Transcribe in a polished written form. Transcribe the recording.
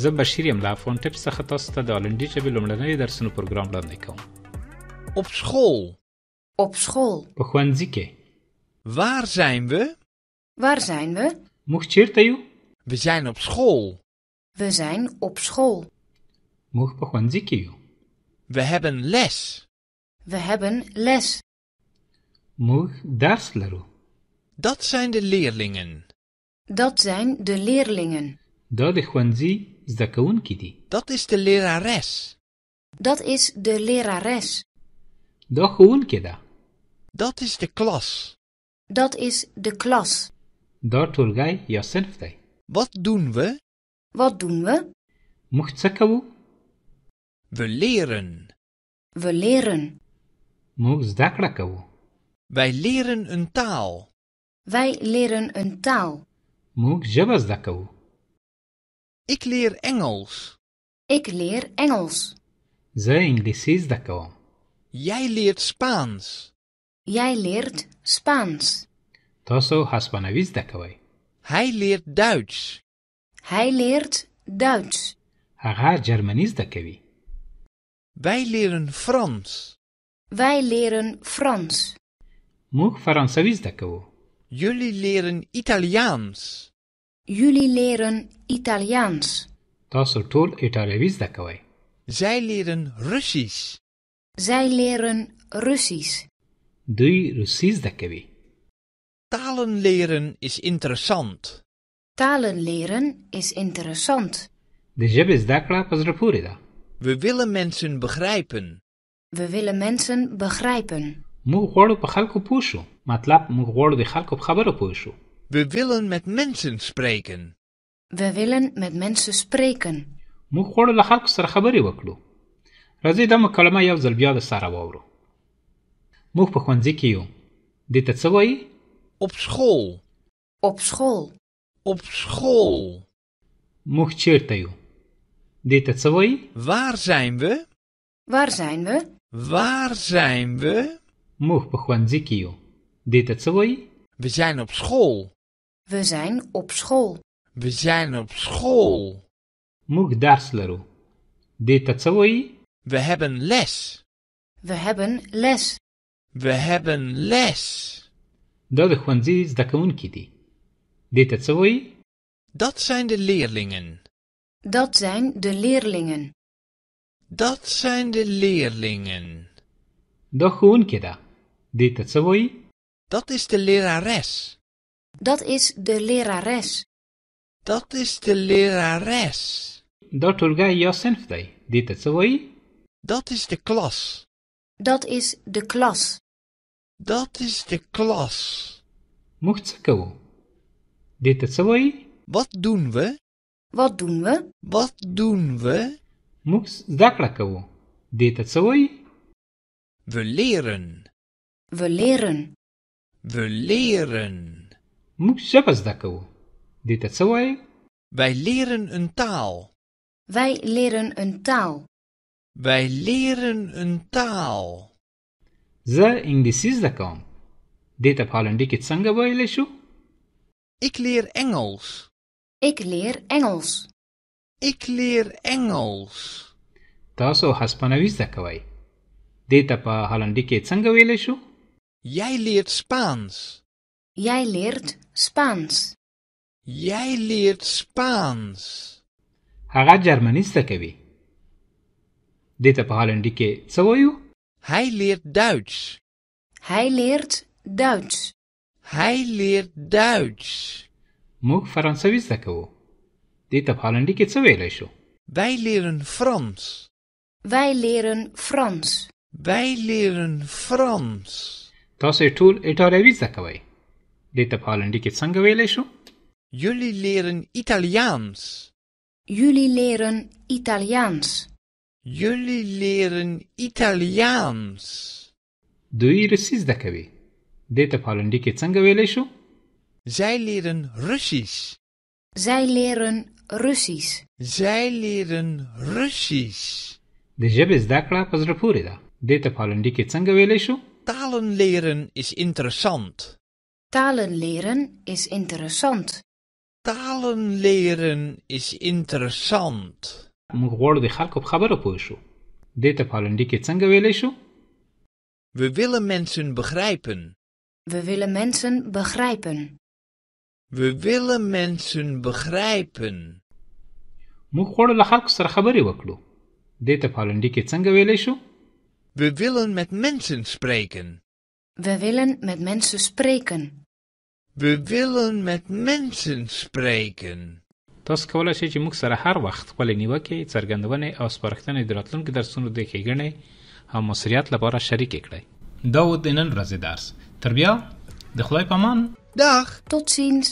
زه بشیر یم له افغان ټیپس څخه تاسو ته د هالندي ژبې لومړنیو درسونو پروګرام وړاندې کوم. Op school. Op school. په ښوونځي کې. Waar zijn we? Waar zijn we? موږ چیرته یو؟ We zijn op school. We zijn op school. موږ په ښوونځي کې یو. We hebben les. We hebben les. موږ درس لرو. Dat zijn de leerlingen. Dat zijn de leerlingen. دا د ښوونځي زده کوونکي دي. Dat is de lerares. Dat is de lerares. دا ښوونکې ده. Dat is de klas. Dat is de klas. دا ټولګی یا صنف دی. Wat doen we? Wat doen we? موږ څه کوو؟ We leren. We leren. موږ زده کړه کوو. Wij leren een taal. Wij leren een taal. موږ ژبه زده کوو. Ik leer Engels. Ik leer Engels. زه انګلیسي زده کوم. Jij leert Spaans. Jij leert Spaans. تاسو هسپانوي زده کوئ. Hij leert Duits. Hij leert Duits. هغه جرمني زده کوي. Wij leren Frans. Wij leren Frans. موږ فرانسوي زده کوو. Jullie leren Italiaans. Jullie leren Italiaans. تاسو ټول ایټالوي زده کوئ. Zij leren Russisch. Zij leren Russisch. دوی روسي زده کوي. Talen leren is interessant. Talen leren is interessant. د ژبې زده کړه په زړه پورې ده. We willen mensen begrijpen. We willen mensen begrijpen. موږ غواړو په خلکو پوه شو. مطلب موږ غواړو د خلکو په خبره پوه شو. We willen met mensen spreken. We willen met mensen spreken. موږ غواړو له خلکو سره خبرې وکړو. راځئ دا مکالمه یو ځل بیا د سره واورو. موږ په ښوونځي کې یو. دې ته څه وایي؟ Op school. Op school. Op school. موږ چیرته یو. دې ته څه وایي؟ Waar zijn we? Waar zijn we? Waar zijn we? موږ په ښوونځي کې یو. دې ته څه وایي؟ We zijn op school. We zijn op school. We zijn op school. موږ درس لرو. دې ته څه وایي؟ We hebben les. We hebben les. We hebben les. دا د ښوونځي زده کوونکي دي. دې ته څه وایي؟ Dat zijn de leerlingen. Dat zijn de leerlingen. Dat zijn de leerlingen. دا ښوونکې ده. دې ته څه وایي؟ Dat is de lerares. Dat is de lerares. Dat is de lerares. دا ټولګی یا صنف دی. دې ته څه وایي؟ Dat is de klas. Dat is de klas. Dat is de klas. موږ څه کوو؟ دې ته څه وایي؟ Wat doen we? Wat doen we? Wat doen we? موږ زده کړه کوو. دې ته څه وایي؟ We leren. We leren. We leren. موږ ژبه زده کوو. دې ته څه وایي؟ Wij leren een taal. Wij leren een taal. Wij leren een taal. زه انګلیسي زده کوم. دې ته په هالندي کې څنګه ویلی شو؟ Ik leer Engels. Ik leer Engels. Ik leer Engels. تاسو هسپانوي زده کوئ. دې ته په هالندي کې څنګه ویلی شو؟ Jij leert Spaans. Jij leert Spaans. Jij leert Spaans. هغه جرمني زده کوي. دې ته په هالندي کې څه وایو؟ Hij leert Duits. Hij leert Duits. Hij leert Duits. موږ فرانسوي زده کوو. دې ته په هالندي کې څه ویلی شو؟ Wij leren Frans. Wij leren Frans. Wij leren Frans. تاسو یې ټول ایټالوي زده کوئ. دې ته په هالندي کې څنګه ویلی شو؟ Jullie leren Italiaans. Jullie leren Italiaans. Jullie leren Italiaans. دوی روسي زده کوي. دې ته په هالندي کې څنګه ویلی شو؟ Zij leren Russisch. Zij leren Russisch. Zij leren Russisch. د ژبې زده کړه په زړه پورې ده. دې ته په هالندي کې څنګه ویلی شو؟ Talen leren is interessant. Talen leren is interessant. Talen leren is interessant. موږ غواړو د خلکو په خبره پوه شو. دې ته په هالندي کې څنګه ویلی شو؟ We willen mensen begrijpen. We willen mensen begrijpen. We willen mensen begrijpen. موږ غواړو له خلکو سره خبرې وکړو. دې ته په هالندي کې څنګه ویلی شو؟ We willen met mensen spreken. We willen met mensen spreken. We willen met mensen spreken. تاسو کولی شئ چې موږ سره هر وخت خپلې نیوکې، څرګندونې او سپارښتنې د راتلونکي درسونو د ښېګڼې او مؤثریت لپاره شریکې کړئ. دا و د نن ورځې درس. تر بیا د خدای په امان. Dag! Tot ziens.